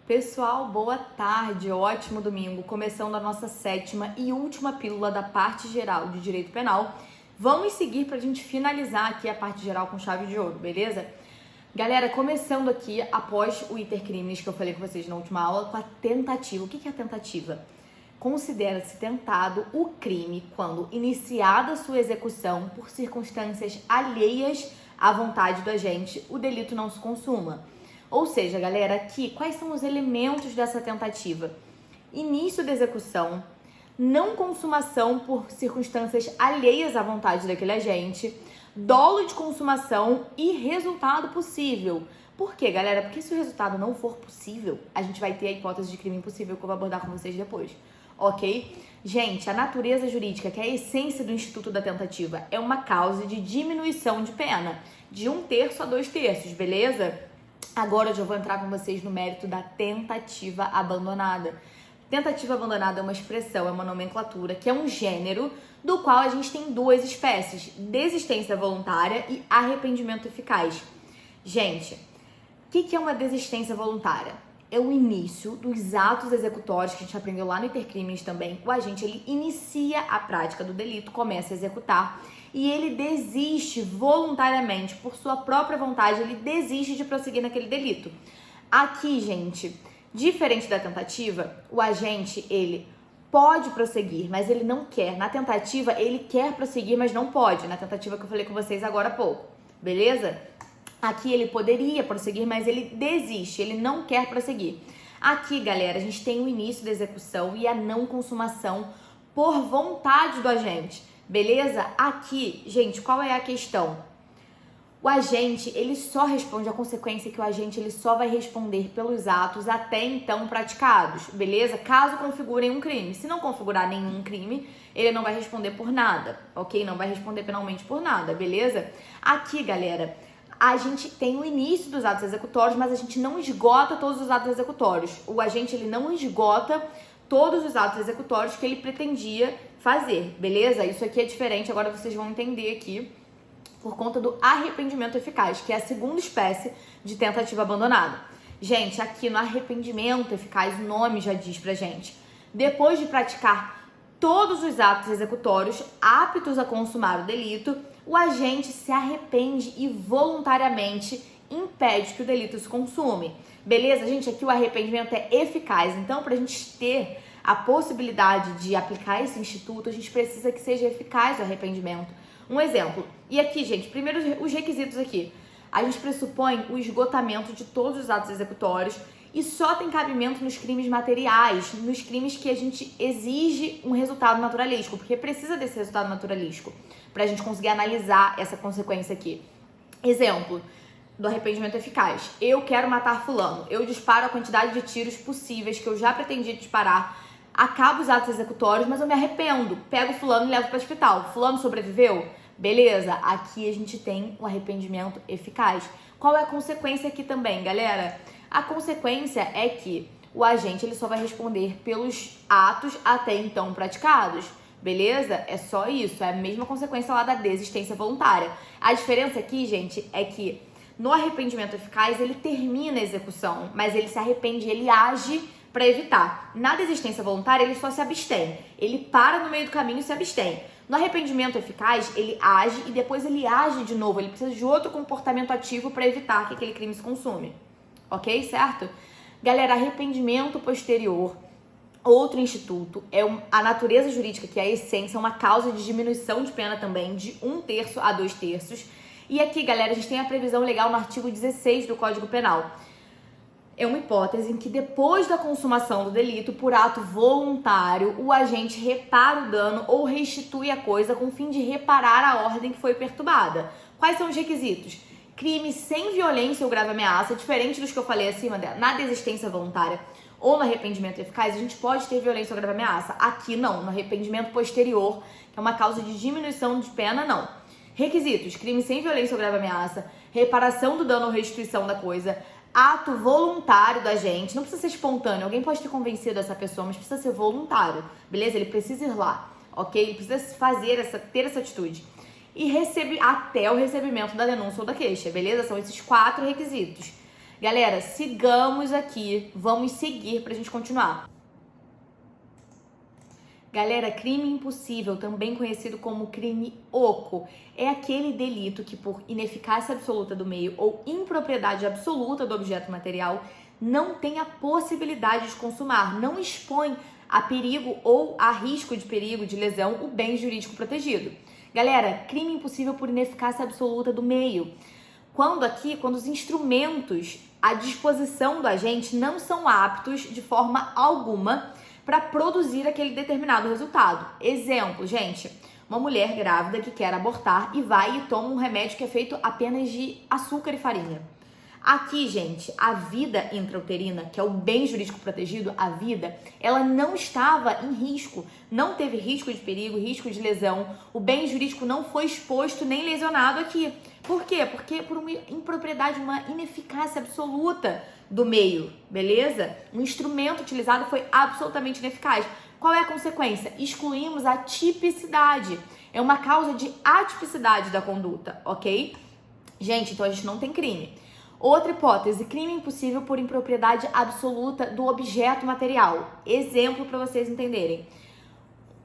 Pessoal, boa tarde, ótimo domingo, começando a nossa 7ª e última pílula da parte geral de direito penal. Vamos seguir para a gente finalizar aqui a parte geral com chave de ouro, beleza? Galera, começando aqui após o iter crimes que eu falei com vocês na última aula, com a tentativa. O que é a tentativa? Considera-se tentado o crime quando iniciada sua execução por circunstâncias alheias à vontade do agente, o delito não se consuma. Ou seja, galera, aqui, quais são os elementos dessa tentativa? Início da execução, não consumação por circunstâncias alheias à vontade daquele agente, dolo de consumação e resultado possível. Por quê, galera? Porque se o resultado não for possível, a gente vai ter a hipótese de crime impossível que eu vou abordar com vocês depois, ok? Gente, a natureza jurídica, que é a essência do instituto da tentativa, é uma causa de diminuição de pena, de 1/3 a 2/3, beleza? Agora eu já vou entrar com vocês no mérito da tentativa abandonada. Tentativa abandonada é uma expressão, é uma nomenclatura, que é um gênero do qual a gente tem duas espécies, desistência voluntária e arrependimento eficaz. Gente, o que é uma desistência voluntária? É o início dos atos executórios, que a gente aprendeu lá no iter crimes também. O agente, ele inicia a prática do delito, começa a executar, e ele desiste voluntariamente, por sua própria vontade, ele desiste de prosseguir naquele delito. Aqui, gente, diferente da tentativa, o agente, ele pode prosseguir, mas ele não quer. Na tentativa, ele quer prosseguir, mas não pode. Na tentativa que eu falei com vocês agora há pouco, beleza? Aqui ele poderia prosseguir, mas ele desiste, ele não quer prosseguir. Aqui, galera, a gente tem o início da execução e a não consumação por vontade do agente. Beleza? Aqui, gente, qual é a questão? O agente, ele só responde, a consequência é que o agente, ele só vai responder pelos atos até então praticados, beleza? Caso configurem um crime. Se não configurar nenhum crime, ele não vai responder por nada, ok? Não vai responder penalmente por nada, beleza? Aqui, galera, a gente tem o início dos atos executórios, mas a gente não esgota todos os atos executórios. O agente, ele não esgota todos os atos executórios que ele pretendia fazer, beleza? Isso aqui é diferente, agora vocês vão entender aqui, por conta do arrependimento eficaz, que é a segunda espécie de tentativa abandonada. Gente, aqui no arrependimento eficaz, o nome já diz pra gente, depois de praticar todos os atos executórios aptos a consumar o delito, o agente se arrepende e voluntariamente impede que o delito se consume. Beleza, gente? Aqui o arrependimento é eficaz, então pra gente ter a possibilidade de aplicar esse instituto, a gente precisa que seja eficaz o arrependimento. Um exemplo, e aqui, gente, primeiro os requisitos aqui. A gente pressupõe o esgotamento de todos os atos executórios e só tem cabimento nos crimes materiais, nos crimes que a gente exige um resultado naturalístico, porque precisa desse resultado naturalístico pra gente conseguir analisar essa consequência aqui. Exemplo do arrependimento eficaz. Eu quero matar fulano, eu disparo a quantidade de tiros possíveis que eu já pretendia disparar, acabo os atos executórios, mas eu me arrependo, pego fulano e levo para o hospital. Fulano sobreviveu? Beleza, aqui a gente tem o arrependimento eficaz. Qual é a consequência aqui também, galera? A consequência é que o agente, ele só vai responder pelos atos até então praticados. Beleza? É só isso, é a mesma consequência lá da desistência voluntária. A diferença aqui, gente, é que no arrependimento eficaz, ele termina a execução, mas ele se arrepende, ele age para evitar. Na desistência voluntária, ele só se abstém. Ele para no meio do caminho e se abstém. No arrependimento eficaz, ele age e depois ele age de novo. Ele precisa de outro comportamento ativo para evitar que aquele crime se consume. Ok? Certo? Galera, arrependimento posterior, outro instituto, é a natureza jurídica, que é a essência, uma causa de diminuição de pena também, de 1/3 a 2/3. E aqui, galera, a gente tem a previsão legal no artigo 16 do Código Penal. É uma hipótese em que depois da consumação do delito, por ato voluntário, o agente repara o dano ou restitui a coisa com o fim de reparar a ordem que foi perturbada. Quais são os requisitos? Crime sem violência ou grave ameaça, diferente dos que eu falei acima, na desistência voluntária ou no arrependimento eficaz, a gente pode ter violência ou grave ameaça. Aqui não, no arrependimento posterior, que é uma causa de diminuição de pena, não. Requisitos: crime sem violência ou grave ameaça, reparação do dano ou restituição da coisa, ato voluntário do agente, não precisa ser espontâneo, alguém pode ter convencido essa pessoa, mas precisa ser voluntário, beleza? Ele precisa ir lá, ok? Ele precisa ter essa atitude. E até o recebimento da denúncia ou da queixa, beleza? São esses 4 requisitos. Galera, sigamos aqui, vamos seguir pra gente continuar. Galera, crime impossível, também conhecido como crime oco, é aquele delito que, por ineficácia absoluta do meio ou impropriedade absoluta do objeto material, não tem a possibilidade de consumar, não expõe a perigo ou a risco de perigo de lesão o bem jurídico protegido. Galera, crime impossível por ineficácia absoluta do meio. Quando os instrumentos à disposição do agente não são aptos de forma alguma para produzir aquele determinado resultado. Exemplo, gente, uma mulher grávida que quer abortar e vai e toma um remédio que é feito apenas de açúcar e farinha. Aqui, gente, a vida intrauterina, que é o bem jurídico protegido, a vida, ela não estava em risco, não teve risco de perigo, risco de lesão, o bem jurídico não foi exposto nem lesionado aqui. Por quê? Porque por uma impropriedade, uma ineficácia absoluta do meio, beleza? O instrumento utilizado foi absolutamente ineficaz. Qual é a consequência? Excluímos a tipicidade. É uma causa de atipicidade da conduta, ok? Gente, então a gente não tem crime. Outra hipótese, crime impossível por impropriedade absoluta do objeto material. Exemplo para vocês entenderem.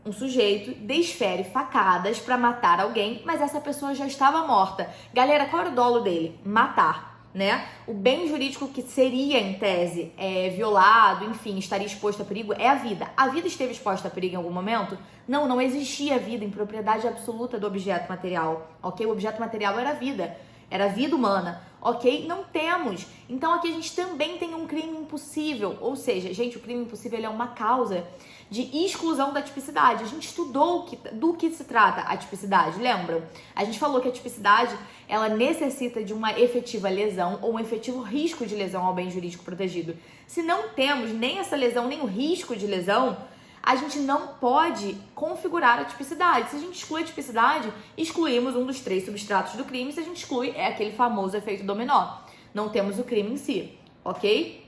Um sujeito desfere facadas para matar alguém, mas essa pessoa já estava morta. Galera, qual era o dolo dele? Matar, né? O bem jurídico que seria, em tese, violado, enfim, estaria exposto a perigo, é a vida. A vida esteve exposta a perigo em algum momento? Não, não existia vida em propriedade absoluta do objeto material, ok? O objeto material era a vida humana, ok? Não temos. Então aqui a gente também tem um crime impossível, ou seja, gente, o crime impossível ele é uma causa de exclusão da tipicidade. A gente estudou do que se trata a tipicidade, lembram? A gente falou que a tipicidade, ela necessita de uma efetiva lesão ou um efetivo risco de lesão ao bem jurídico protegido. Se não temos nem essa lesão, nem o risco de lesão, a gente não pode configurar a tipicidade. Se a gente exclui a tipicidade, excluímos um dos 3 substratos do crime. Se a gente exclui, é aquele famoso efeito dominó. Não temos o crime em si, ok?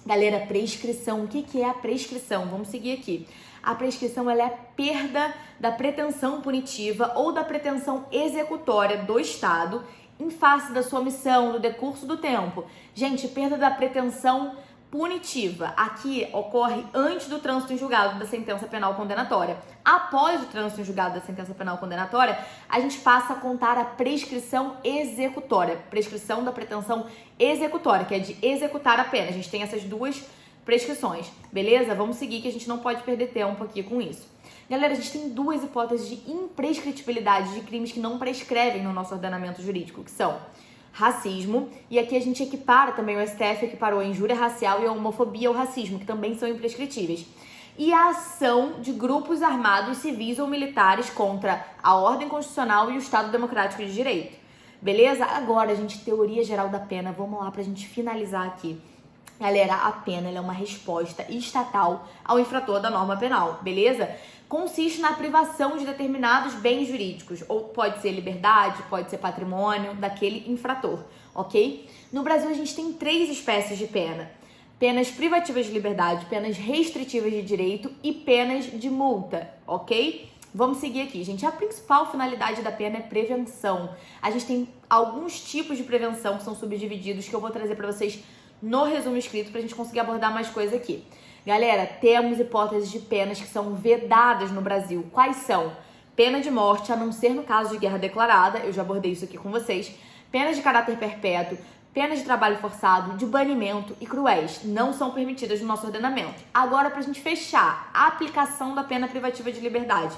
Galera, prescrição. O que é a prescrição? Vamos seguir aqui. A prescrição ela é a perda da pretensão punitiva ou da pretensão executória do Estado em face da sua omissão, do decurso do tempo. Gente, perda da pretensão punitiva. Aqui ocorre antes do trânsito em julgado da sentença penal condenatória. Após o trânsito em julgado da sentença penal condenatória, a gente passa a contar a prescrição executória. Prescrição da pretensão executória, que é de executar a pena. A gente tem essas duas prescrições, beleza? Vamos seguir que a gente não pode perder tempo aqui com isso. Galera, a gente tem 2 hipóteses de imprescritibilidade de crimes que não prescrevem no nosso ordenamento jurídico, que são racismo, e aqui a gente equipara também, o STF equiparou a injúria racial e a homofobia ao racismo, que também são imprescritíveis. E a ação de grupos armados, civis ou militares contra a ordem constitucional e o Estado Democrático de Direito. Beleza? Agora, gente, teoria geral da pena. Vamos lá pra gente finalizar aqui. Galera, a pena ela é uma resposta estatal ao infrator da norma penal, beleza? Consiste na privação de determinados bens jurídicos, ou pode ser liberdade, pode ser patrimônio daquele infrator, ok? No Brasil a gente tem 3 espécies de pena: penas privativas de liberdade, penas restritivas de direito e penas de multa, ok? Vamos seguir aqui, gente. A principal finalidade da pena é prevenção. A gente tem alguns tipos de prevenção que são subdivididos, que eu vou trazer para vocês no resumo escrito pra gente conseguir abordar mais coisa aqui. Galera, temos hipóteses de penas que são vedadas no Brasil. Quais são? Pena de morte, a não ser no caso de guerra declarada, eu já abordei isso aqui com vocês. Penas de caráter perpétuo, penas de trabalho forçado, de banimento e cruéis. Não são permitidas no nosso ordenamento. Agora, pra gente fechar, a aplicação da pena privativa de liberdade.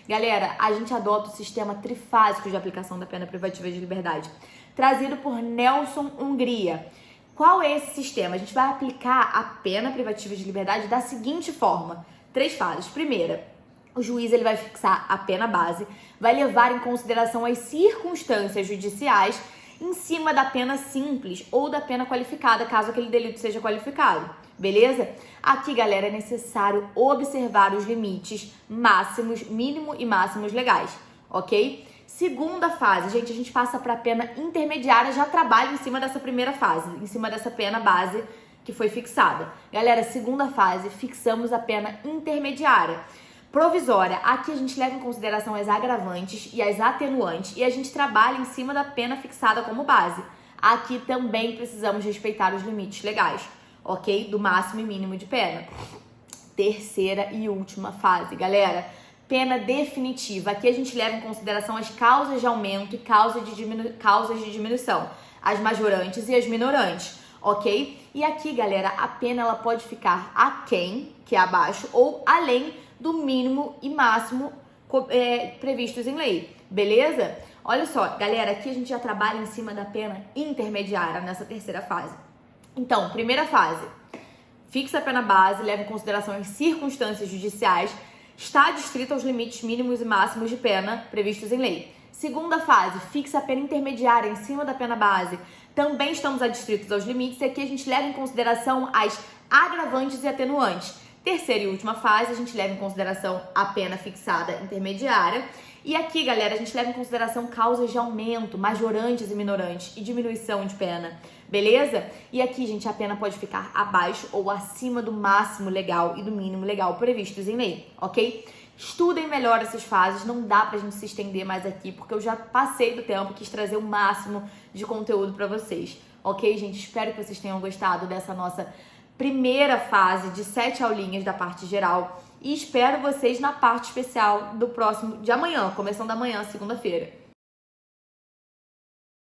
Galera, a gente adota o sistema trifásico de aplicação da pena privativa de liberdade, trazido por Nelson Hungria. Qual é esse sistema? A gente vai aplicar a pena privativa de liberdade da seguinte forma: 3 fases. Primeira, o juiz ele vai fixar a pena base, vai levar em consideração as circunstâncias judiciais em cima da pena simples ou da pena qualificada, caso aquele delito seja qualificado. Beleza? Aqui, galera, é necessário observar os limites máximos, mínimo e máximos legais, ok? Segunda fase, gente, a gente passa para a pena intermediária, já trabalha em cima dessa primeira fase, em cima dessa pena base que foi fixada. Galera, segunda fase, fixamos a pena intermediária. Provisória, aqui a gente leva em consideração as agravantes e as atenuantes e a gente trabalha em cima da pena fixada como base. aqui também precisamos respeitar os limites legais, ok? Do máximo e mínimo de pena. Terceira e última fase, galera. Pena definitiva. Aqui a gente leva em consideração as causas de aumento e causas de diminuição, as majorantes e as minorantes, ok? E aqui, galera, a pena ela pode ficar aquém, que é abaixo, ou além do mínimo e máximo previstos em lei, beleza? Olha só, galera, aqui a gente já trabalha em cima da pena intermediária nessa terceira fase. Então, primeira fase, fixa a pena base, leva em consideração as circunstâncias judiciais, está adstrito aos limites mínimos e máximos de pena previstos em lei. Segunda fase, fixa a pena intermediária em cima da pena base. Também estamos adstritos aos limites e aqui a gente leva em consideração as agravantes e atenuantes. Terceira e última fase, a gente leva em consideração a pena fixada intermediária. E aqui, galera, a gente leva em consideração causas de aumento, majorantes e minorantes e diminuição de pena, beleza? E aqui, gente, a pena pode ficar abaixo ou acima do máximo legal e do mínimo legal previstos em lei, ok? Estudem melhor essas fases, não dá pra gente se estender mais aqui, porque eu já passei do tempo, quis trazer o máximo de conteúdo pra vocês, ok, gente? Espero que vocês tenham gostado dessa nossa primeira fase de 7 aulinhas da parte geral e espero vocês na parte especial de amanhã, começando amanhã, segunda-feira.